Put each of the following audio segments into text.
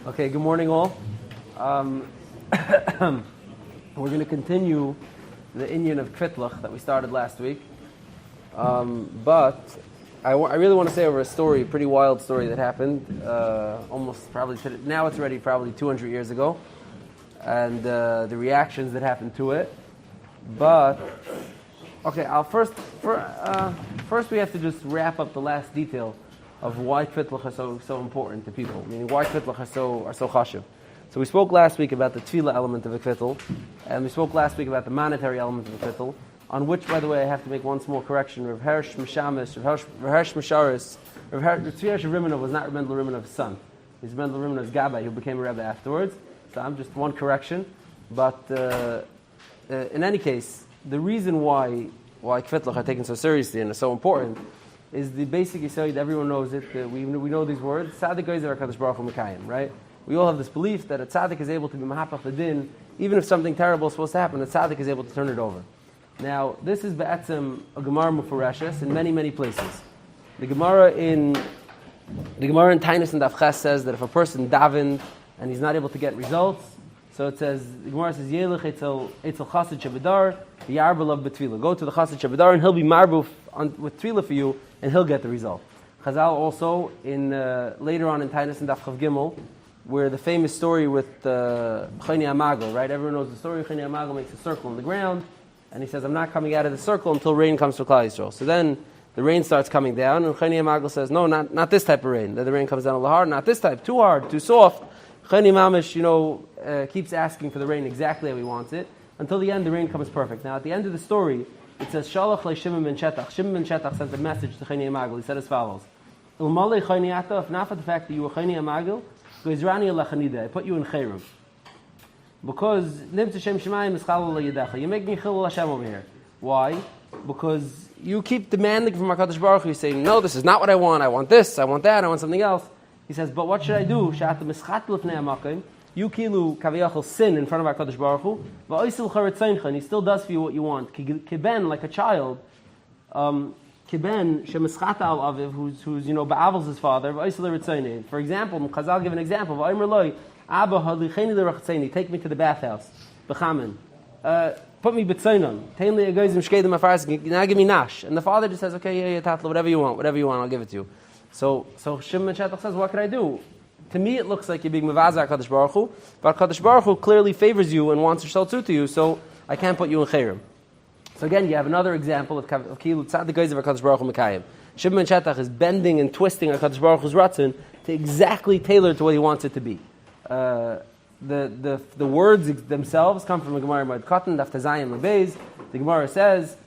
Okay, good morning all. We're going to continue the Indian of Kvitlach that we started last week. But I really want to say over a story, a pretty wild story that happened almost probably, now it's already probably 200 years ago, and the reactions that happened to it. But, okay, first we have to just wrap up the last detail of why Kvitlach is so important to people, meaning why Kvitlach are so chashuv. So we spoke last week about the tefillah element of a kvittel, and we spoke last week about the monetary element of a kvittel, on which, by the way, I have to make one small correction. Rav Hersh Mishamis, Rav Hersh Misharis, Rav Hersh Rimonov was not Rav Mendel Rimonov's son. He's Mendel Rimonov's Gabbai, who became a Rebbe afterwards. So I'm just one correction. But in any case, the reason why Kvitlach are taken so seriously and are so important is the basic Yisod, everyone knows it, we know these words, Tzaddik Geizer HaKadosh Baruch Hu Mekayim, right? We all have this belief that a tzaddik is able to be mahapach the din, even if something terrible is supposed to happen, a tzaddik is able to turn it over. Now, this is be'etzem a Gemara Mufareshus in many, many places. The Gemara in Tainus and Daf Ches says that if a person davened and he's not able to get results, so it says, the Gemara says, Yelech etzel Chassid Shebedar, Yarbalav B'Tvilah. Go to the Chassid Shebedar and he'll be marbuf with Tvilah for you, and he'll get the result. Chazal also, later on in Tainus and Daf Chav Gimel, where the famous story with Choni Amagel, right? Everyone knows the story. Choni Amagel makes a circle in the ground, and he says, I'm not coming out of the circle until rain comes to Klal Yisrael. So then the rain starts coming down, and Choni Amagel says, no, not this type of rain. Then the rain comes down a little hard, not this type, too hard, too soft. Choni Mamish, keeps asking for the rain exactly how he wants it, until the end the rain comes perfect. Now at the end of the story, it says, Shalach le Shimon ben Shetach. Shimon ben Shetach sent a message to Choni Amagel. He said as follows, Ilmalei Choni Ata, if not for the fact that you were Choni Amagel, I put you in Chayrim. Because Nimtz Shem Shemayim is Chalal Yedecha. You make me Chilul Hashem over here. Why? Because you keep demanding from HaKadosh Baruch Hu. You're saying, no, this is not what I want this, I want that, I want something else. He says, but what should I do? You kilu kaviyachal sin in front of HaKadosh Baruch Hu. And he still does for you what you want. Kiben, like a child. Kiben shemischata al aviv, who's ba'avels his father. For example, Chazal give an example. Abba halicheni l'rachtzeni. Take me to the bathhouse. B'chamin. Put me b'tzeinon. Tein li egoizim shkeidim afaras. Now give me nash. And the father just says, okay, yeah, tatla, whatever you want, I'll give it to you. So Shimon Shetach says, what can I do? To me, it looks like you're being mevazah HaKadosh Baruch Hu, but HaKadosh Baruch Hu clearly favors you and wants to shel to you, so I can't put you in chayrim. So again, you have another example of Kilu Tzaddik Geizer HaKadosh Baruch Hu Mekayim. Shimon Shetach is bending and twisting HaKadosh Baruch Hu's ratzon to exactly tailor to what he wants it to be. The words themselves come from the Gemara Moed Katan, Daf Tezayim Lebeis. The Gemara says,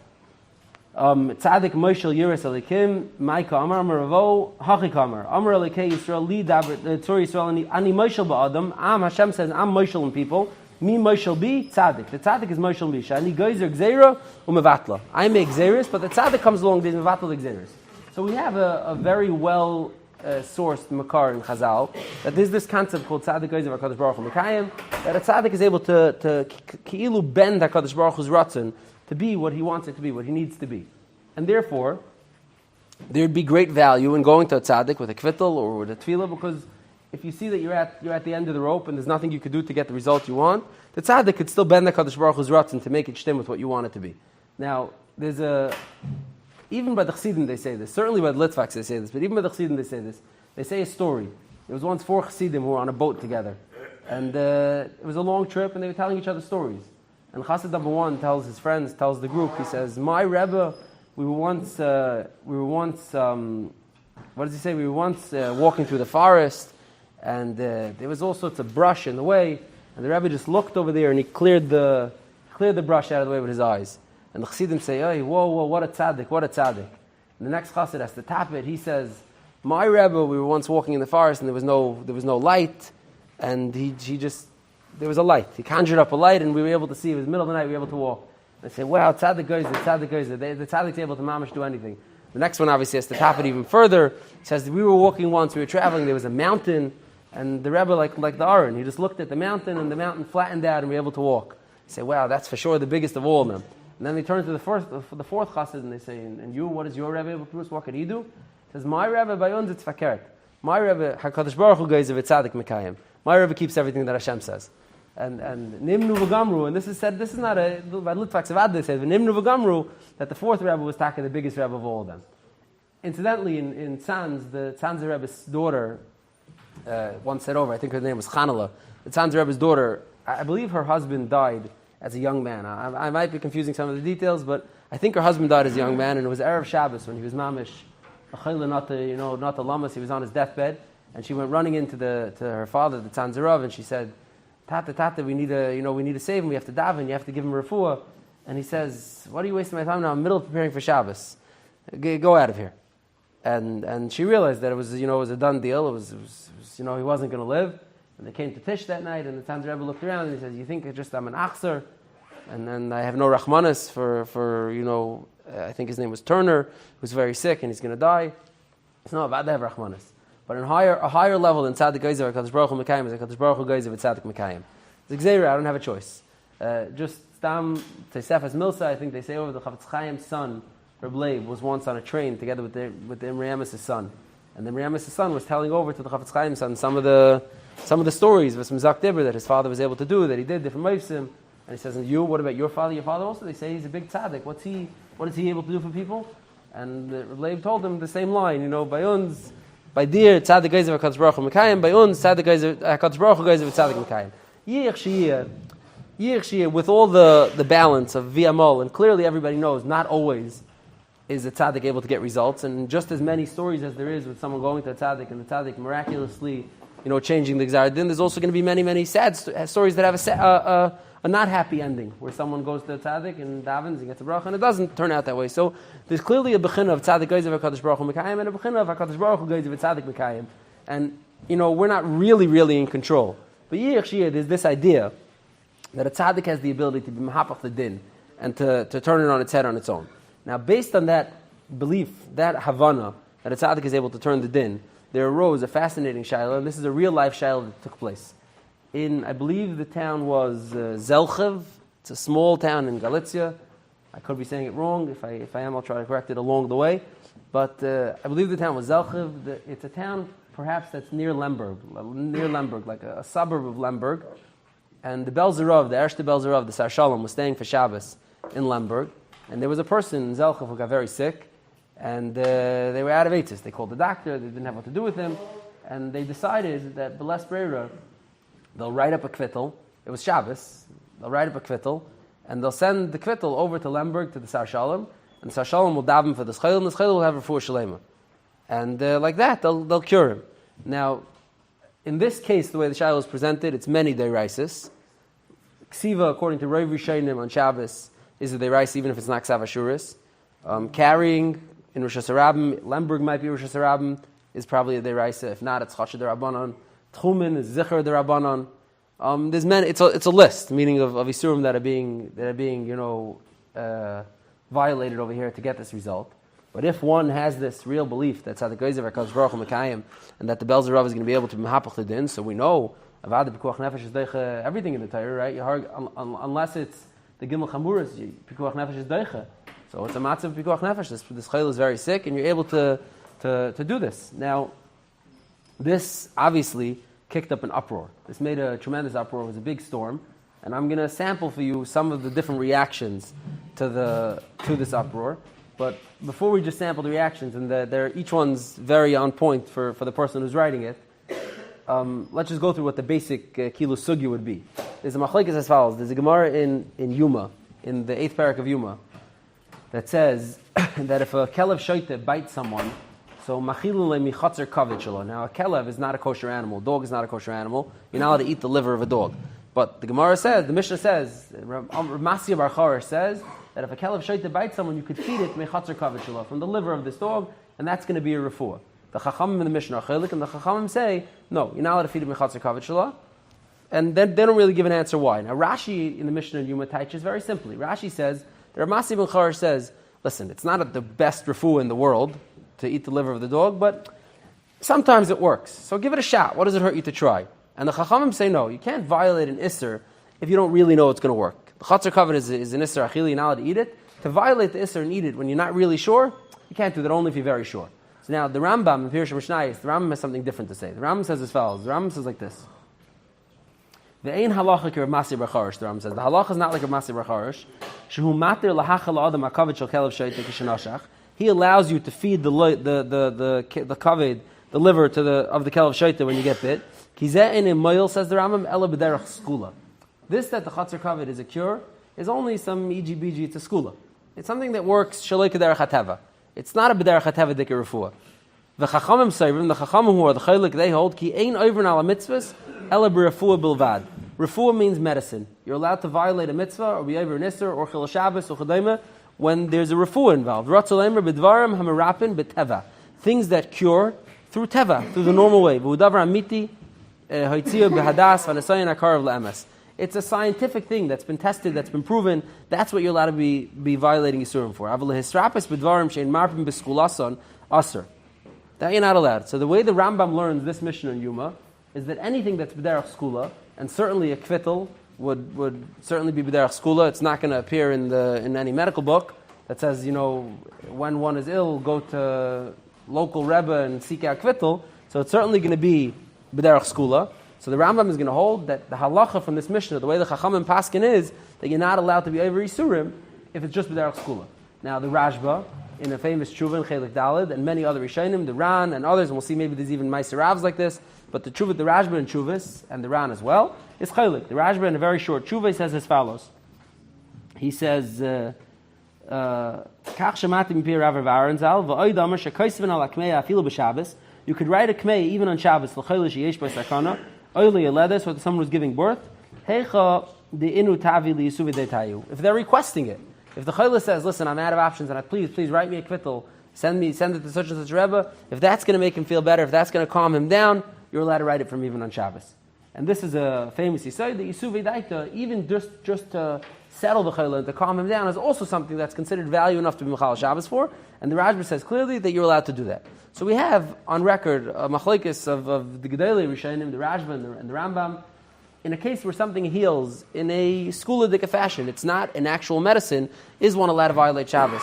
Tzaddik Moshel Yiras Alikim, Maika Amar Ravo, Hachik Amar Alikei Yisrael, Li Daber Tzur Yisrael, Ani Moshel Ba'adam. Hashem says, I'm Moshel in people. Me Moshel Bi Tzaddik. The Tzaddik is Moshel Bi. Shani Geizer Gzeira Umevatla. I make Gzeiris, but the Tzaddik comes along. There's Mevatla the Gzeiris. So we have a very well sourced Makar in Chazal that there's this concept called Tzaddik Geizer HaKadosh Baruch Hu Mekayim, that a Tzaddik is able to Ki'ilu bend HaKadosh Baruch Hu's ratzon to be what he wants it to be, what he needs to be. And therefore, there'd be great value in going to a tzaddik with a kvittel or with a tefillah, because if you see that you're at the end of the rope and there's nothing you could do to get the result you want, the tzaddik could still bend the HaKadosh Baruch Hu's ratzon to make it shtem with what you want it to be. Now, even by the Chassidim they say this, certainly by the Litvaks they say this, but even by the Chassidim they say this. They say a story. There was once 4 Chassidim who were on a boat together, and it was a long trip, and they were telling each other stories. And Chassid number 1 tells the group, he says, my Rebbe, we were once walking through the forest, and there was all sorts of brush in the way, and the Rebbe just looked over there and he cleared the brush out of the way with his eyes. And the Chassidim say, hey, whoa, what a tzaddik. And the next Chassid has to tap it. He says, my Rebbe, we were once walking in the forest and there was no light, and there was a light. He conjured up a light and we were able to see. It was the middle of the night, we were able to walk. They say, wow, tzaddik goes. The tzaddik's able to mamash do anything. The next one obviously has to tap it even further. It says, we were walking once, we were traveling, there was a mountain, and the Rebbe, like the Aron, he just looked at the mountain, and the mountain flattened out, and we were able to walk. They say, wow, that's for sure the biggest of all of them. And then they turn to the fourth chassid, and they say, and you, what is your Rebbe able to do? What could he do? He says, my Rebbe, by uns it's fakert. My Rebbe, HaKadosh Baruch Hu goes of tzaddik mekayim. My Rebbe keeps everything that Hashem says. And Nimnu v'gamru, and this is said, this is not a, by Litvak Savadda says, Nimnu v'gamru, that the fourth Rebbe was Taka, the biggest Rebbe of all of them. Incidentally, in Tzanz, the Tzanz Rebbe's daughter, once said over, I think her name was Chanala, the Tzanz Rebbe's daughter, I believe her husband died as a young man. I might be confusing some of the details, but I think her husband died as a young man, and it was Erev Shabbos when he was mamish, not the lamas, he was on his deathbed, and she went running into to her father, the Tzanz Rav, and she said, Tata, we need to save him, we have to daven, you have to give him refuah. And he says, what are you wasting my time now? I'm in the middle of preparing for Shabbos. Go out of here. And she realized that it was a done deal. It was he wasn't going to live. And they came to Tish that night, and the Tzanz Rebbe looked around and he says, you think I'm an achzer? And then I have no rachmanis for I think his name was Turner, who's very sick and he's going to die. It's not about to have rachmanis. But a higher level than Tzaddik Geizer, HaKadosh Baruch Hu Mekayim, is HaKadosh Baruch Hu Geizer with Tzaddik Mekayim. It's Gzeira, I don't have a choice. Just Stam, Tesefas Milsa, I think they say over the Chavetz Chaim's son, Reb Leib, was once on a train together with the Imre Emes' son. And the Imre Emes' son was telling over to the Chavetz Chaim's son some of the stories of some Zak Dibber that his father was able to do, that he did different Meifsim. And he says, and you, what about your father? Your father also? They say he's a big tzaddik. What is he able to do for people? And Reb Leib told him the same line, by dear tzaddik geizer HaKadosh Baruch Hu Mekayim, by uns tzaddik geizer HaKadosh Baruch Hu geizer tzaddik Mekayim. Yich Shiyah, with all the balance of V'amol, and clearly everybody knows, not always is a tzaddik able to get results, and just as many stories as there is with someone going to a tzaddik, and the tzaddik miraculously, changing the Gzar Din, there's also going to be many, many sad stories that have a not happy ending, where someone goes to a tzaddik and davens and gets a bracha, and it doesn't turn out that way. So there's clearly a bechina of tzaddik geizer HaKadosh Baruch Hu Mekayim and a bechina of HaKadosh Baruch Hu geizer tzaddik Mekayim. And, we're not really in control. But Yich Shiyah, there's this idea that a tzaddik has the ability to be mahapach the din and to turn it on its head on its own. Now, based on that belief, that havana, that a tzaddik is able to turn the din, there arose a fascinating shayla, and this is a real-life shayla that took place. I believe the town was Zelchev. It's a small town in Galicia. I could be saying it wrong. If I am, I'll try to correct it along the way. But I believe the town was Zelchev. It's a town perhaps that's near Lemberg, like a suburb of Lemberg. And the Belzerov, the Erste Belzerov, the Sar Shalom, was staying for Shabbos in Lemberg. And there was a person in Zelchev who got very sick. And they were out of eitzes. They called the doctor. They didn't have what to do with him. And they decided that Beles Breira, they'll write up a kvittel. It was Shabbos. They'll write up a kvittel, and they'll send the kvittel over to Lemberg to the Sar Shalom, and the Sar Shalom will daven for the schayil, and the schayil will have refuah shalema. And like that, they'll cure him. Now, in this case, the way the shayil is presented, it's many deraisis. Ksiva, according to Rav Rishonim on Shabbos, is a derais even if it's not Ksav Ashuris. Carrying in Rosh Hashanah, Lemberg might be Rosh Hashanah, is probably a deraisa. If not, it's Chasha Derabanan. Tchumen is Zichar Derabanan. There's many. It's a list, meaning of isurim that are being violated over here to get this result. But if one has this real belief that Tzaddik Geizer HaKadosh Baruch Hu Mekayim and that the Belzer Rav is going to be able to mahapach the din, so we know Avad Pikuach Nefesh is deicha everything in the Torah, right? Unless it's the Gimel Chamuras, Pikuach Nefesh is deicha. So it's a matzah of Pikuach Nefesh. This chayil is very sick, and you're able to do this. Now, this obviously kicked up an uproar. This made a tremendous uproar. It was a big storm. And I'm going to sample for you some of the different reactions to this uproar. But before we just sample the reactions, and each one's very on point for the person who's writing it, let's just go through what the basic kilu sugya would be. There's a machlekes as follows. There's a Gemara in Yuma, in the 8th parak of Yuma, that says that if a kelev shoyte bites someone, so machilule michatzer kavod shelo. Now a kelev is not a kosher animal. A dog is not a kosher animal. You're not allowed to eat the liver of a dog. But the Gemara says, the Mishnah says, Masya Bar Chorer says that if a kelev shoyte bites someone, you could feed it mechatzer kavod shelo, from the liver of this dog, and that's going to be a refuah. The Chachamim in the Mishnah are chelik, and the Chachamim say, no, you're not allowed to feed it mechatzer kavod shelo. And then they don't really give an answer why. Now Rashi in the Mishnah in Yuma teaches very simply. Rashi says, the Masya Bar Chorer says, listen, it's not the best refuah in the world to eat the liver of the dog, but sometimes it works. So give it a shot. What does it hurt you to try? And the Chachamim say no. You can't violate an Isser if you don't really know it's going to work. The Chatzar Kavod is an Isser Achili, you're not allowed to eat it. To violate the Isser and eat it when you're not really sure, you can't do that only if you're very sure. So now the Rambam in Pirush Mishnayos, the Rambam has something different to say. The Rambam says as follows. The Rambam says like this. Ve'ein halacha ki Rav Masir bar Charash, the Rambam says. The halacha is not like Rav Masir bar Charash. Shehu matir lahachal adam hakaved shel kelev shoyte kishenashach. He allows you to feed the kaved, the liver of the kelev shoyte when you get bit. Ki zeh in moil, says the Rambam, ela b'derech skula. This that the chatzar kaved is a cure is only some EGBG, it's a skula. It's something that works shaloi k'derech hateva. It's not a b'derech hateva dikir refuah. The chachamim sayrim, the chachamim who are the chaylik, they hold ki ein oivern ala mitzvahs ela b'refuah bilvad. Refuah means medicine. You're allowed to violate a mitzvah or be over nisr or chil Shabbos or chedayma when there's a refuah involved. Ratzalemer b'dvarim hamerapin b'teva. Things that cure through teva, through the normal way. V'udavar amiti hoitzia b'hadas v'nesayin akarav la'emes. It's a scientific thing that's been tested, that's been proven. That's what you're allowed to be violating Yisurim for. Aval hisrapis b'dvarim shein marpin b'skulason aser. That you're not allowed. So the way the Rambam learns this mission in Yuma is that anything that's b'derech skula, and certainly a kvittel would certainly be b'derech skula. It's not going to appear in any medical book that says, when one is ill, go to local rebbe and seek out kvittel. So it's certainly going to be b'derech skula. So the Rambam is going to hold that the halacha from this Mishnah, the way the Chachamim Paskin is, that you're not allowed to be over Yisurim if it's just b'derech skula. Now the Rashba, in a famous Tshuva in Chelik Daled, and many other Rishonim, the Ran and others, and we'll see maybe there's even Meiser Ravs like this, but the Tshuva, the Rashba and Tshuvas, and the Ran as well, is Chelik. The Rashba in a very short Tshuva, he says as follows. He says, Kach shemati mipir Rav Aaron Zal, v'oid amar shekoisven al akmeya afilu b'Shabbos. You could write a kmei even on Shabbos, l'chayla sheyesh b'sakana, oili yeledes, or someone who's giving birth, heicha de'inu tavi liyisuvi de'tayu. If they're requesting it, if the chayla says, listen, I'm out of options, and please write me a kvittel, send it to such and such rebbe, if that's going to make him feel better, if that's going to calm him down, you're allowed to write it from even on Shabbos. And this is a famous yisod, the yisuvi daita, even just to settle the chayla and to calm him down, is also something that's considered value enough to be mechal Shabbos for, and the Rashba says clearly that you're allowed to do that. So we have on record a machlekes of the Gedolei Rishonim, the Rashba and the Rambam, in a case where something heals in a skuladik fashion, it's not an actual medicine, is one allowed to violate Shabbos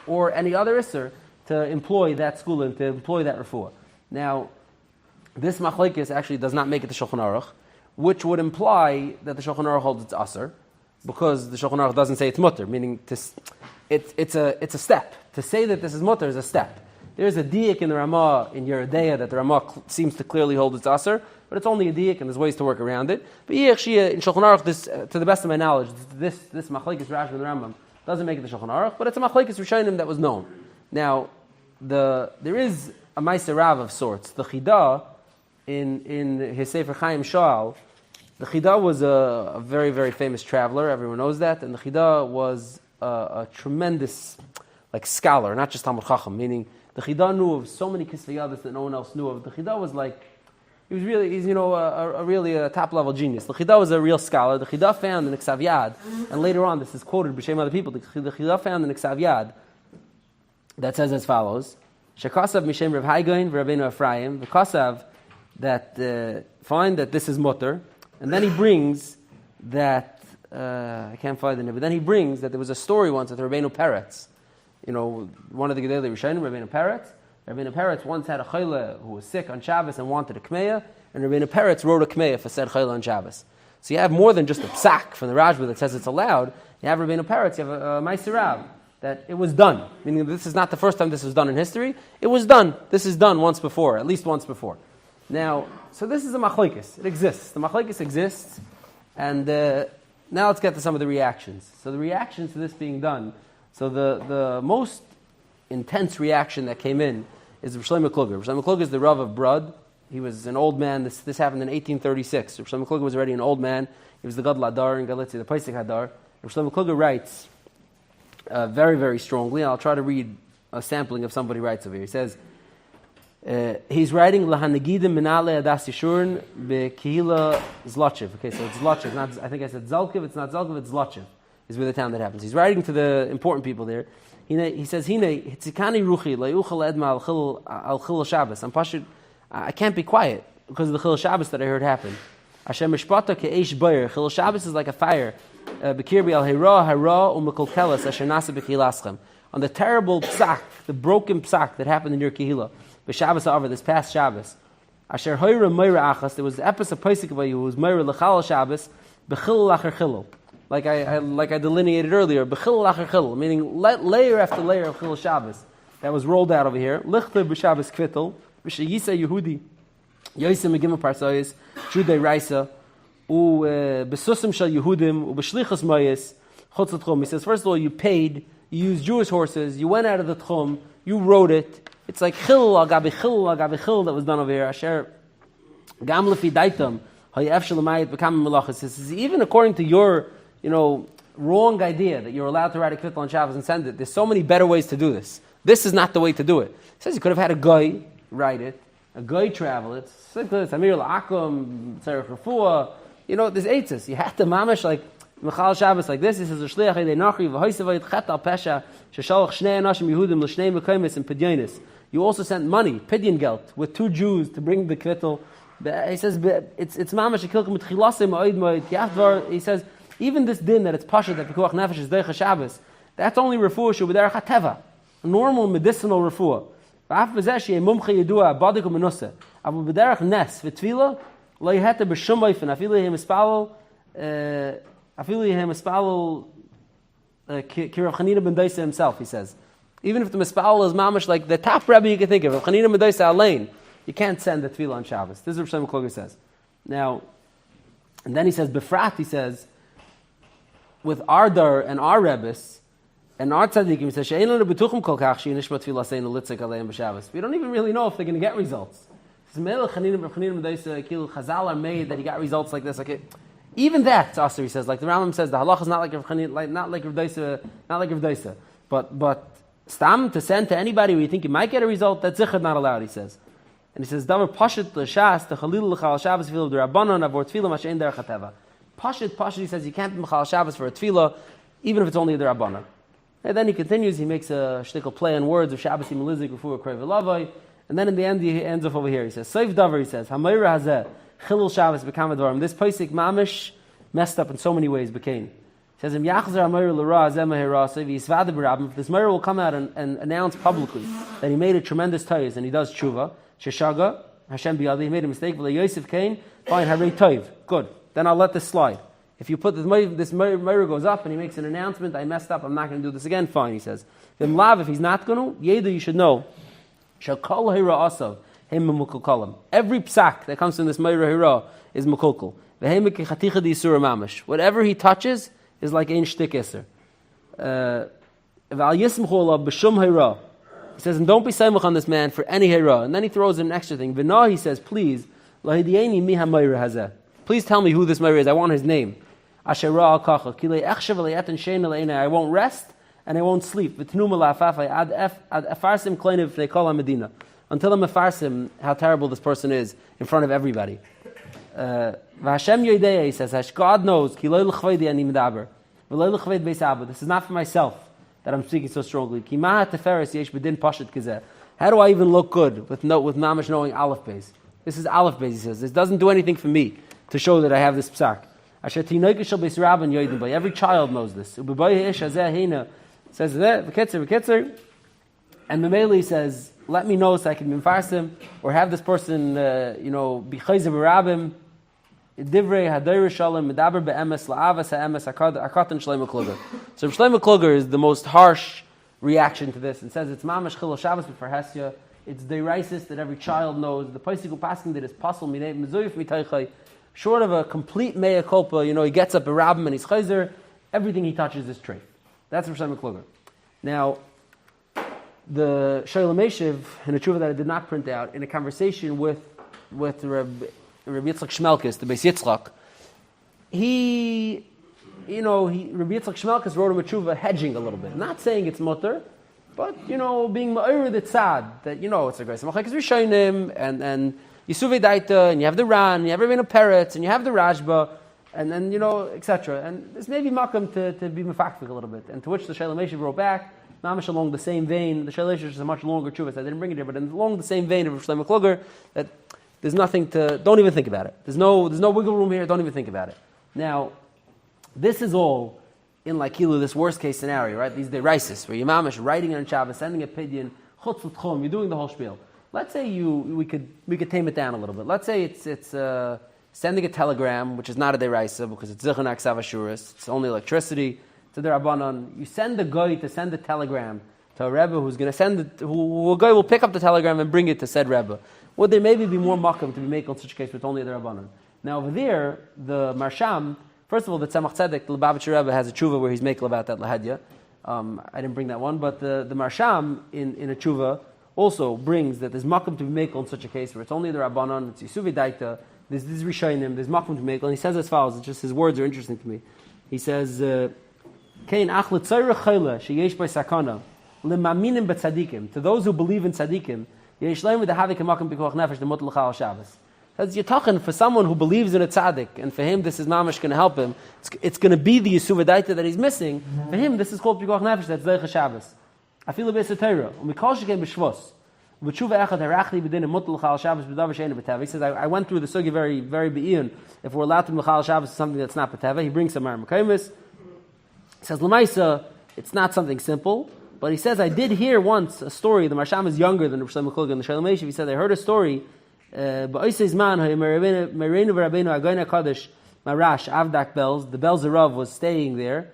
or any other isser to employ that skula, to employ that refuah. Now, this machlekes actually does not make it the Shulchan Aruch, which would imply that the Shulchan Aruch holds it's aser, because the Shulchan Aruch doesn't say it's mutter, meaning it's a step. To say that this is mutter is a step. There's a diak in the Ramah, in Yeridea, that the Ramah seems to clearly hold it's aser, but it's only a diak and there's ways to work around it. But in Shulchan Aruch, this, to the best of my knowledge, this machlekes Rashi and the Rambam doesn't make it the Shulchan Aruch, but it's a machlekes Rishonim that was known. Now, there is a Meiser Rav of sorts. The Chida, in his Sefer Chaim Shoal, the Chida was a very, very famous traveler, everyone knows that, and the Chida was a tremendous scholar, not just Talmud Chacham, meaning the Chida knew of so many Kisvei that no one else knew of. The Chida was he's really a top-level genius. The Chida was a real scholar. The Chida found in Ksav Yad, and later on this is quoted b'shem other people, the Chida found in Ksav Yad that says as follows, Shekasav Mishem Rav Haigain v'Rabbeinu Ephraim, the Kasav that find that this is mutter, and then he brings that, I can't find the name, but then he brings that there was a story once with Rabbeinu Peretz, one of the Gedolei Rishonim, Rabbeinu Peretz. Rabbeinu Peretz once had a chayla who was sick on Shabbos and wanted a kmeya, and Rabbeinu Peretz wrote a kmeya for said chayla on Shabbos. So you have more than just a psak from the Rashba that says it's allowed. You have Rabbeinu Peretz, you have a Meiser Rav, that it was done. Meaning this is not the first time this was done in history. It was done. This is done once before, at least once before. Now, so this is a machlekes. It exists. The machlekes exists, and now let's get to some of the reactions. So the reactions to this being done, so the most intense reaction that came in is Rav Shlomo Kluger. Rav Shlomo Kluger is the Rav of Brod. He was an old man. This happened in 1836. Rav Shlomo Kluger was already an old man. He was the Gadol Hadar in Galicia, the Pesach Hadar. Rav Shlomo Kluger writes very, very strongly. I'll try to read a sampling of somebody writes over here. He says, he's writing Lahanagidim Minale Adas Yeshurun Bekihila Zlochev. Okay, so it's Zlochev. I think I said Zalkiv. It's not Zalkiv, it's Zlochev. Is where the town that happens. He's writing to the important people there. He says, "Hine hitzikani ruchi la'uchal edma al chil Shabbos." I can't be quiet because of the chil Shabbos that I heard happen. Hashem mishpata ke'esh bayer. Chil Shabbos is like a fire. Bekirbi al hara u'mekolkelas asher nasa bekilaschem. On the terrible psak, the broken psak that happened in your kehila. B'Shabbos over this past Shabbos. Asher hoyra meira achas. There was an episode of Pesach who was meira lechal Shabbos bechil lacher chilul. Like I delineated earlier, bechil lacher chilul, meaning layer after layer of chilul Shabbos that was rolled out over here. Lichter b'Shabbos kvittel b'sheyisa Yehudi yoysim megimah parsoyis judei raisa u besusim shel Yehudim u b'shlichus mayis chutz l'tchum. He says, first of all, you paid, you used Jewish horses, you went out of the tchum, you rode it. It's like chilul agabi chilul that was done over here. Asher gam lefi daitam hayef shelamayit b'kam melachos. This is even according to your wrong idea that you're allowed to write a kvittel on Shabbos and send it. There's so many better ways to do this. This is not the way to do it. He says you could have had a guy write it, a guy travel it. It's Amir La'akum, Tzarech Refuah. There's eitzes. You have to mamash like Mechal Shabbos like this. He says Shliach Yedei Nachri v'Hoysevayit Chet Al Pesha Sheshalach Shnei Anashim Yehudim L'Shnei Mekaymis and Pidyonis. You also sent money, Pidyon Geld, with 2 Jews to bring the kvittel. He says it's mamash Kilkum with Chilasim Oid Moed Yavdvar. He says even this din that it's pasha that pikuach nefesh is deicha Shabbos, that's only refuah shu b'derech hateva, normal medicinal refuah. V'af b'zeh sheyeh mumche yedua badik u'menuseh. Avu b'derech nes v'tfila lo yehete b'shum oifen afilu yehem espalel ki Rav Chanina ben Dosa himself. He says even if the mispalel is mamash like the top rebbe you can think of, Rav Chanina ben Dosa alain, you can't send the tefillah on Shabbos. This is what Shlomo Kluger says. Now, and then he says befrat. He says, with our dar and our rebbes and our tzaddikim, he says, we don't even really know if they're going to get results. Chazal are made that he got results like this. Okay, even that, Aser, he says, like the Rambam says, the halach is not like Rav Chanina, not like Rav Dosa, but stam to send to anybody where you think you might get a result, that's zichad not allowed. He says, and he says, davar pashit l'shas techalil l'chal Shabbos filu d'Rabbanon avor tefillah mashein derech hateva. Pashit, he says you can't be Mechal Shabbos for a tefillah, even if it's only a D'Rabbanan. And then he continues, he makes a shtickle play on words of Shabbos Melizik, Refuah Krei V'Lavai, and then in the end he ends off over here. He says, Seif Davar, he says, Hamayra Hazeh, Chilul Shabbos B'kam Advarim. This Pesach Mamish messed up in so many ways, became. He says, Im Yachzer Hamayra L'Ra Hazeh Mahira Seif Yisvada B'Rabim. This Mayra will come out and announce publicly that he made a tremendous tayz and he does tshuva. Sheshaga, Hashem B'Yadi, he made a mistake, V'le Yosef Kain, fine, Harei Toiv. Good. Then I'll let this slide. If you put this Meir goes up and he makes an announcement, I messed up, I'm not going to do this again, fine, he says. Then Lav, if he's not going to, Yeda, you should know, Shakal Hira Asav, Him Mukulkalam. Every psak that comes from this Meir Hira is Mukulkal. Whatever he touches is like ein shtik iser. He says, and don't be samech on this man for any hira. And then he throws in an extra thing. V'na, he says, please, please tell me who this Meir is. I want his name. I won't rest and I won't sleep. Until I'm mefarsim how terrible this person is in front of everybody. He says, God knows, this is not for myself that I'm speaking so strongly. How do I even look good with mamash knowing Aleph Beis? This is Aleph Beis, he says. This doesn't do anything for me to show that I have this psak. Every child knows this. Says that, and Mameli says, let me know so I can be mfarsim, or have this person, be chayzer b'rabim, divrei hadayr shalom, medaber be'emes, la'avas ha'emes, akatan Shlomo Kluger. So Shlomo Kluger is the most harsh reaction to this, and says it's mamash chilul Shabbos b'far hesya, it's deraisis that every child knows, the Pesach Paskin that is pasul, mezuyif mitaychay, short of a complete mea culpa, he gets up a rabbim and he's chayzer, everything he touches is treif. That's Rosh Kluger. Now, the Shalom Eshiv, in a tshuva that I did not print out, in a conversation with Rabbi Yitzchak Shmelkes, the Beis Yitzchak, Rabbi Yitzchak Shmelkes wrote him a tshuva hedging a little bit. Not saying it's mutter, but, being ma'ir the tzad, that, it's a great samachak, because Rishonim, and Yisuvei Daita, and you have the Ran, and you have Rabbeinu Peretz, and you have the Rashba, and then, etc. And this may be makam to be mefakfik a little bit. And to which the Shalom Eshiv wrote back, mamish along the same vein. The Shalom Eshiv is a much longer tshuva, so I didn't bring it here, but along the same vein of Shlomo Kluger, that there's nothing don't even think about it. There's no wiggle room here, don't even think about it. Now, this is all in like this worst case scenario, right? These deraisis, where you're mamish writing on Shabbos, sending a pidyon, chutz l'tchum, you're doing the whole spiel. let's say we could tame it down a little bit. Let's say it's sending a telegram, which is not a deraisa because it's zichron aksav ashuris. It's only electricity. To the Rabbanon, you send the guy to send a telegram to a Rebbe who's going to send it, who guy will pick up the telegram and bring it to said Rebbe. Would there maybe be more makom to be made in such a case with only the Rabbanon? Now over there, the Marsham, first of all, the Tzemach Tzedek, the Lubavitcher Rebbe has a tshuva where he's making about that lahadya. I didn't bring that one, but the Marsham in a tshuva also brings that there's makom to be made in such a case where it's only the Rabbanon, it's Yisuvi Daita, there's Rishonim, there's makom to be made, and he says as follows. It's just his words are interesting to me. He says, Kain ach l'tzayre chayla sheyesh by sakana lemaminim b'tzadikim, to those who believe in tzadikim, yesh leim v'dahavik ha'makom b'koach nefesh demut l'chal Shabbos. That's you're talking for someone who believes in a tzaddik, and for him this is mamash going to help him. It's going to be the Yisuva Daita that he's missing. For him, this is called b'koach nefesh. That's Zeicha Shabbos. I feel a bit satira. Umikol shekem b'shvos. B'tshuva echad harachli b'din demut l'chal Shabbos b'davar she'ena b'teva. He says, I went through the sugi very, very be'iyun. If we're allowed to l'chal Shabbos something that's not b'teva, he brings some Mekaymis. He says, L'maisa, it's not something simple, but he says, I did hear once a story. The Marsham is younger than the Rosh Hashanah and the Shalom Eshiv. He said, I heard a story. The Belzer Rav was staying there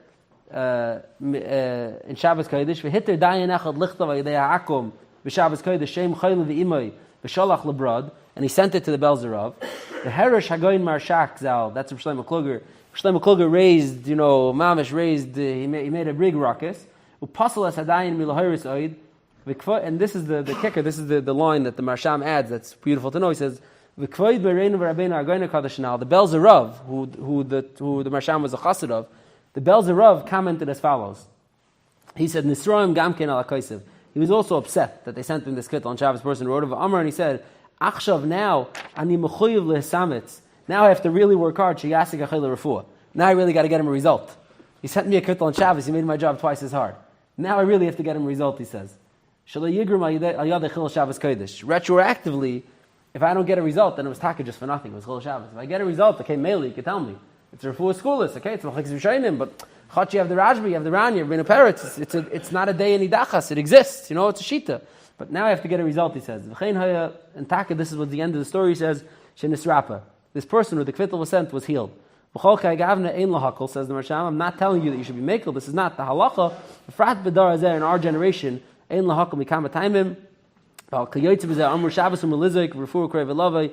in Shabbos Kodesh. V'hitter dayan echad lichtav ha'yidei ha'akum b'Shabbos Kodesh shem chaylu v'imay b'sholach lebrad, and he sent it to the Belzer Rav. The Herish Hagoyin Marshak Zal, that's Rosh Hashanah Kluger. Shlomo Kluger raised, Mamish raised, he made a big ruckus. And this is the kicker, this is the line that the Marsham adds that's beautiful to know. He says, the Belzer Rav, who the Marsham was a chassid of, the Belzer Rav commented as follows. He said, Nisroim Gamken ala Kaisev. He was also upset that they sent him this kittel on Shabbos person wrote of Amar, and he said, Achshav now, ani mechuyev lehisamitz. Now I have to really work hard. Now I really got to get him a result. He sent me a kittel on Shabbos. He made my job twice as hard. Now I really have to get him a result, he says. Retroactively, if I don't get a result, then it was taka just for nothing. It was Chil Shabbos. If I get a result, okay, Meli, you can tell me. It's a refuah schoolis, okay? It's Machik Zvishayinim, but Chach, you have the Rajbi, you have the Ran, you have a Parrot. It's not a day in Idachas. It exists. It's a Shita. But now I have to get a result, he says. And taka, this is what the end of the story says, Shenisrapa. This person who the kvittel was sent was healed. Says the Marsham, I'm not telling you that you should be makel. This is not the halacha. Frat bedar azeh in our generation. Ein lahakol mikama taimim. Al kayotze b'zeh amur Shabbos u'melizik refuah krei v'lavei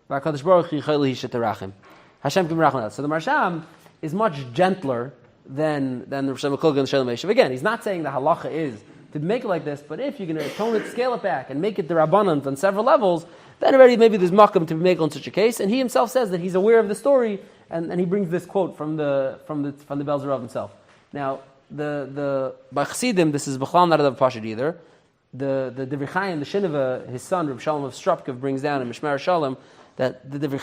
v'akadosh baruch hu yichayli hishetarachim. Hashem kim rachman. So the Marsham is much gentler than the Rosh Hashanah and the Shalom Eshiv. Again, he's not saying the halacha is to make it like this, but if you're going to tone it, scale it back, and make it the Rabbanan on several levels, then already maybe there's makom to be made in such a case. And he himself says that he's aware of the story, and he brings this quote from the Belzer Rav himself. Now, by Chassidim, this is B'chlal not a Pashid either. The Divrei Chaim, the Shineva, his son, Reb Shalom of Stropkov, brings down in Mishmar Shalom that the Divrei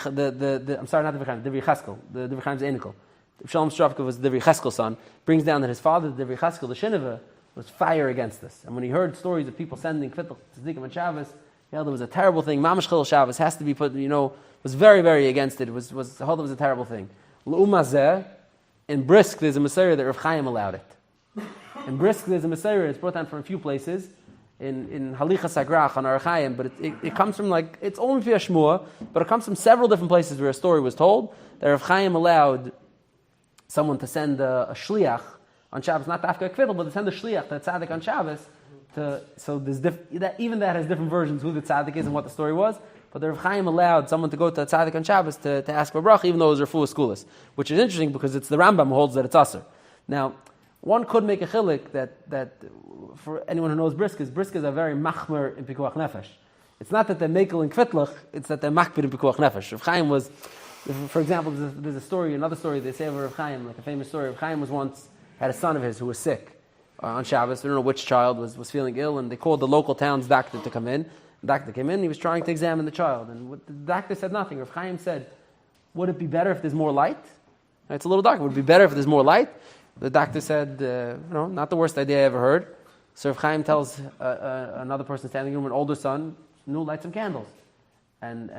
Cheskel, the Divrei Chaim's Einikel. Reb Shalom Stropkov was the Divrei Cheskel's son, brings down that his father, the Divrei Cheskel, the Shineva, was fire against this. And when he heard stories of people sending Kvittel to Tzadikim and Shabbos, there was a terrible thing. Mamash Chil Shabbos has to be put, was very, very against it. It was a terrible thing. L'umazeh, in Brisk, there's a Messiah that Rav Chaim allowed it. In Brisk, there's a Messiah, it's brought down from a few places, in Halicha Sagrach on Ar Chaim, but it comes from it's only via Shmuah, but it comes from several different places where a story was told, that Rav Chaim allowed someone to send a shliach on Shabbos, not to Afka Kvittel, but to send a shliach to a tzaddik on Shabbos. So there's even that has different versions who the tzaddik is and what the story was. But the Rav Chaim allowed someone to go to a tzaddik on Shabbos to ask for bracha, even though it was refuah schoolis, which is interesting because it's the Rambam who holds that it's aser. Now, one could make a chilik that for anyone who knows briskas are very machmer in pikuach nefesh. It's not that they're mekel in kvitlach, it's that they're machmer in pikuach nefesh. Rav Chaim was, for example, there's another story they say of Rav Chaim, like a famous story. Rav Chaim had a son of his who was sick on Shabbos. I don't know which child was feeling ill, and they called the local town's doctor to come in. The doctor came in, he was trying to examine the child, and the doctor said nothing. Rav Chaim said, would it be better if there's more light? It's a little dark. Would it be better if there's more light? The doctor said, not the worst idea I ever heard. So Rav Chaim tells another person standing in the room, an older son, light some candles. And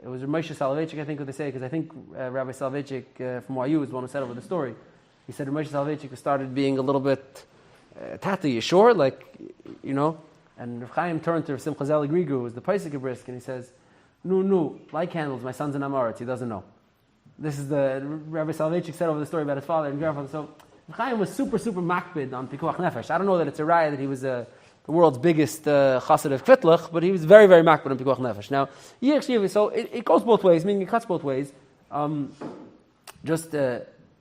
it was Moshe Soloveitchik, I think, what they say, because I think Rabbi Soloveitchik from YU is the one who said over the story. He said Moshe Soloveitchik started being a little bit, Tata, you sure? And And Rav Chaim turned to Rav Simcha Zelig Rigu, who was the Paisik of Brisk, and he says, "No, light candles. My son's in Amoritz. He doesn't know." This is the Rabbi Soloveitchik said over the story about his father and grandfather. So Rav Chaim was super makbid on Pikuach Nefesh. I don't know that it's a raya that he was the world's biggest chassid of Kvitlach, but he was very makbid on Pikuach Nefesh. Now, so it goes both ways, meaning it cuts both ways. Just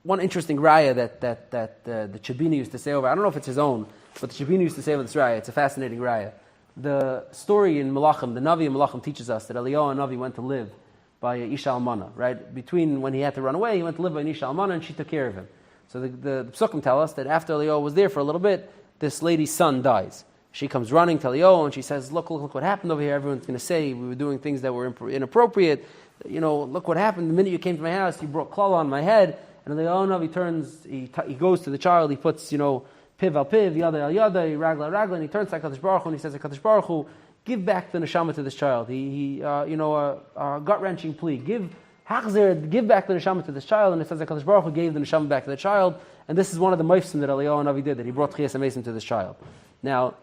one interesting raya that the Chabini used to say over, I don't know if it's his own, but the Chabini used to say over this raya, it's a fascinating raya. The story in Malachim, the Navi in Malachim teaches us that Eliyahu Navi went to live by Isha Almana, right? Between when he had to run away, he went to live by Isha Almana and she took care of him. So the Psukim tell us that after Eliyahu was there for a little bit, this lady's son dies. She comes running to Eliyahu and she says, look what happened over here. Everyone's going to say we were doing things that were inappropriate. Look what happened. The minute you came to my house, you brought klala on my head. And Eliyahu Navi he goes to the child, he puts, piv al piv, yada al yada, ragla al ragla, and he turns to HaKadosh Baruch Hu and he says, HaKadosh Baruch Hu, give back the neshama to this child. A gut-wrenching plea. Give back the neshama to this child. And it says that HaKadosh Baruch Hu gave the neshama back to the child. And this is one of the meifsim that Eliyahu Navi did, that he brought Chiyas HaMesim to this child. Now,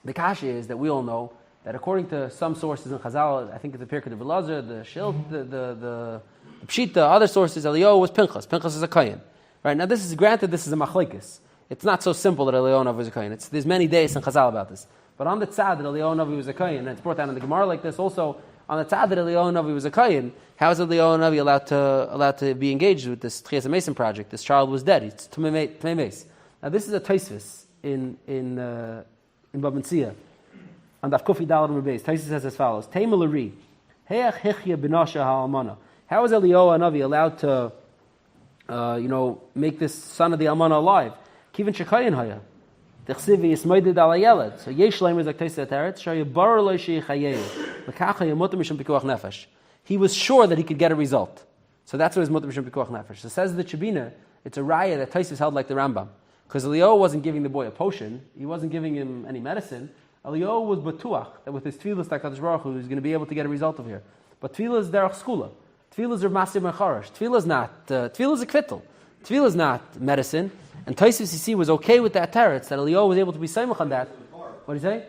the kasha is that we all know that according to some sources in Chazal, I think it's the Pirkei de Velazar, the Shil, the Pshita, other sources, Eliyahu was Pinchas. Pinchas is a Kayin. Right? Now, this is a machlekes. It's not so simple that Eliyahu Navi was a Kayin. There's many days in Chazal about this. But on the tzad that Eliyahu Navi was a Kayin, and it's brought down in the Gemara like this also, on the tzad that Eliyahu Navi was a Kayin, how is Eliyahu Navi allowed to be engaged with this Chiyas HaMesim project? This child was dead. It's Tumei Meis. Now, this is a Taisvis in Bab Metzia. On Daf Kufi Dalad Rubeis, Taisvis says as follows: Teima L'ri, Heach Hichya B'Nasha Ha'almana. How is Eliyahu Navi allowed to, make this son of the Almana alive? Kivin Shekayin Haya. T'chsivi Yismaydid Ala Yeled. So Yesh Leim is like Taisvis Teretz. Shaya Bar Lo Sheyichayeyu. L'kacha Yamutam Mishum Pikuach Nefesh. He was sure that he could get a result. So that's what his Mutam Mishum Pikuach Nefesh. So says the Chabina, it's a raya that Taisvis held like the Rambam. Because Eliyahu wasn't giving the boy a potion. He wasn't giving him any medicine. Eliyahu was batuach, that with his tefillas, HaKadosh Baruch Hu, he's going to be able to get a result over here. But tefillah is derech skula. Tefillah is Rav Masir ben Charash. Tefillah is not, tefillah is a kvittel. Tefillah is not medicine. And Taisvis Sisi was okay with that teretz, that Eliyahu was able to be saimach on that. What do you say?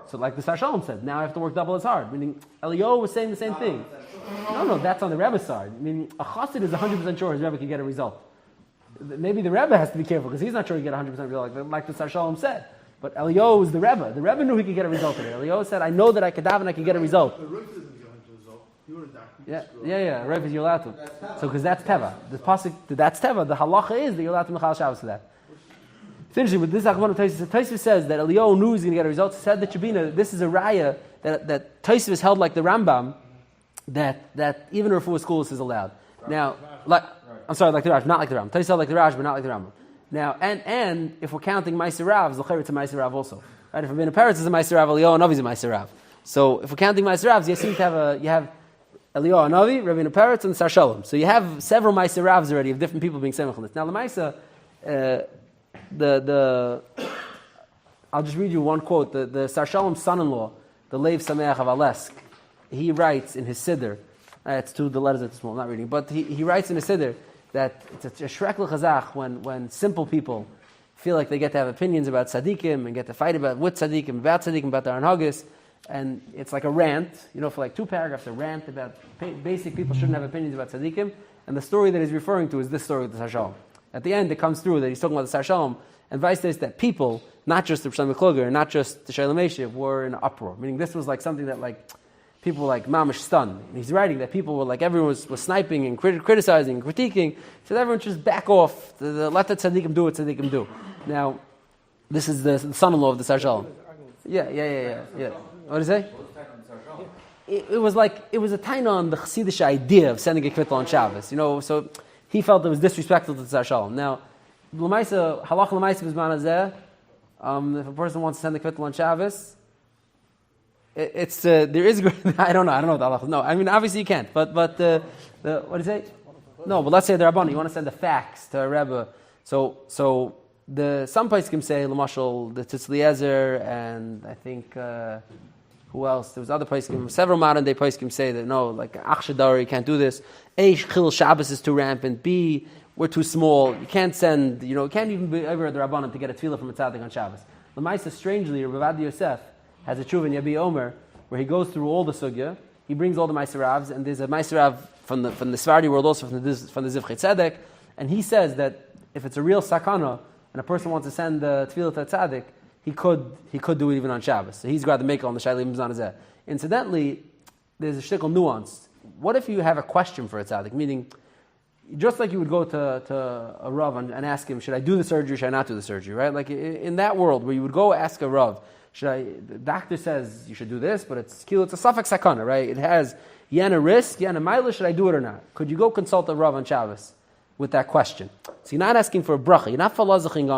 So like the Sar Shalom said, now I have to work double as hard. Meaning, Eliyahu was saying the same thing. No, that's on the Rebbe's side. Meaning, a chassid is 100% sure his Rebbe can get a result. Maybe the Rebbe has to be careful, because he's not sure he can get 100% result, like the Sar Shalom said. But Eliyahu was the Rebbe. The Rebbe knew he could get a result in it. Eliyahu said, I know that I could daven, I could get a result. The Rebbe doesn't get a result. You would have Yeah. Rebbe, you're allowed to. So, because that's Teva. The pasuk, that's Teva. The halacha is that you're allowed to Mechal Shabbos for that. It's interesting, but this Achman of Taisvis says that Eliyahu knew he was going to get a result. He said that Chabina, this is a raya that Taisvis held like the Rambam, that even refuah schools is allowed. Now, like the Raj, not like the Rambam. Taisvis held like the Raj, but not like the Rambam. Now, and if we're counting Meiser Rav, Zocher it's a Meiser Rav also. Right? If we're being a parrot, it's a Meiser Rav, Eliyahu Navi is a Meiser Rav. So if we're counting Meiser Ravs, you seem to have Eliyahu Navi, Ravina Peretz, and Sar Shalom. So you have several Meiser Ravs already of different people being Semech on this. Now the Meiser, I'll just read you one quote. The Sar Shalom's son-in-law, the Lev Sameach of Alesk, he writes in his Siddur, it's two the letters are too small, I'm not reading, but he writes in his Siddur that it's a shrek l'chazach when simple people feel like they get to have opinions about tzaddikim and get to fight with tzaddikim, about their anhagis, and it's like a rant, for like 2 paragraphs, a rant about basic people shouldn't have opinions about tzaddikim, and the story that he's referring to is this story with the Sar Shalom. At the end, it comes through that he's talking about the Sar Shalom, and vice versa, that people, not just the Rishon Kluger, not just the Shalom Eshiv, were in an uproar. Meaning this was like something that people were like mamish stunned. And he's writing that people were everyone was sniping and criticizing and critiquing. So everyone just back off. Let the tzaddikim do what tzaddikim do. Now, this is the son-in-law of the Sar Shalom. Yeah. What did he say? It was a taina on the Chassidish idea of sending a kvittel on Shabbos. So he felt it was disrespectful to the Sar Shalom. Now, halach l'maisa b'zman hazeh, if a person wants to send a kvittel on Shabbos, it's there is I don't know what the halach. No, I mean obviously you can't. But what do you say? No, but let's say the Rabban, you want to send a fax to a Rebbe. So some poskim say l'mashal the Tzitz Eliezer, and I think who else? There was other poskim. Several modern day poskim say that no, like Achshadari, you can't do this. A Chil Shabbos is too rampant. B, we're too small. You can't send. You can't even be over the Rabbanim to get a tefillah from a tzaddik on Shabbos. L'maisa, strangely, Rav Adi Yosef has a tshuva in Yabi Omer where he goes through all the sugya. He brings all the Ma'aser Ravs, and there's a Ma'aser Rav from the Sephardi world, also from the Zivchei Tzedek, and he says that if it's a real sakana and a person wants to send the tefillah to tzaddik, he could do it even on Shabbos. So he's got to make it on the Shailim Mizan. Incidentally, there's a shtickle nuance. What if you have a question for a tzaddik? Meaning, just like you would go to a Rav and ask him, should I do the surgery, should I not do the surgery, right? Like in that world where you would go ask a Rav, the doctor says you should do this, but it's a suffix sakana, right? It has yana risk, yana maila, should I do it or not? Could you go consult a Rav on Shabbos with that question? So you're not asking for a bracha, you're not falazaching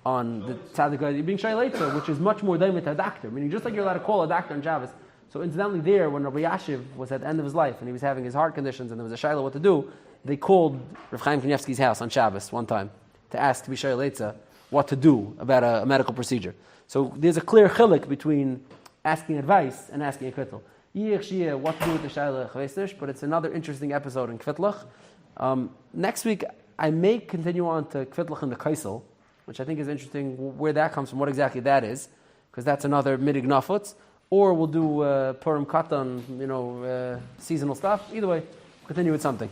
on the tzaddik, you're being shayleitza, which is much more than with a doctor. Meaning just like you're allowed to call a doctor on Shabbos. So incidentally there, when Rabbi Yashiv was at the end of his life and he was having his heart conditions and there was a shayla what to do, they called Rav Chaim Kanievsky's house on Shabbos one time to ask to be shayleitza what to do about a medical procedure. So there's a clear chilik between asking advice and asking a kvittel. What to do with the shayla chvesish, but it's another interesting episode in kvitlach. Next week, I may continue on to kvitlach in the kaisel, which I think is interesting where that comes from, what exactly that is, because that's another midig nafutz. Or we'll do Purim Katan, seasonal stuff. Either way, continue with something.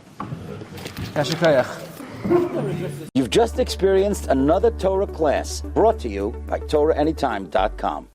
You've just experienced another Torah class brought to you by TorahAnytime.com.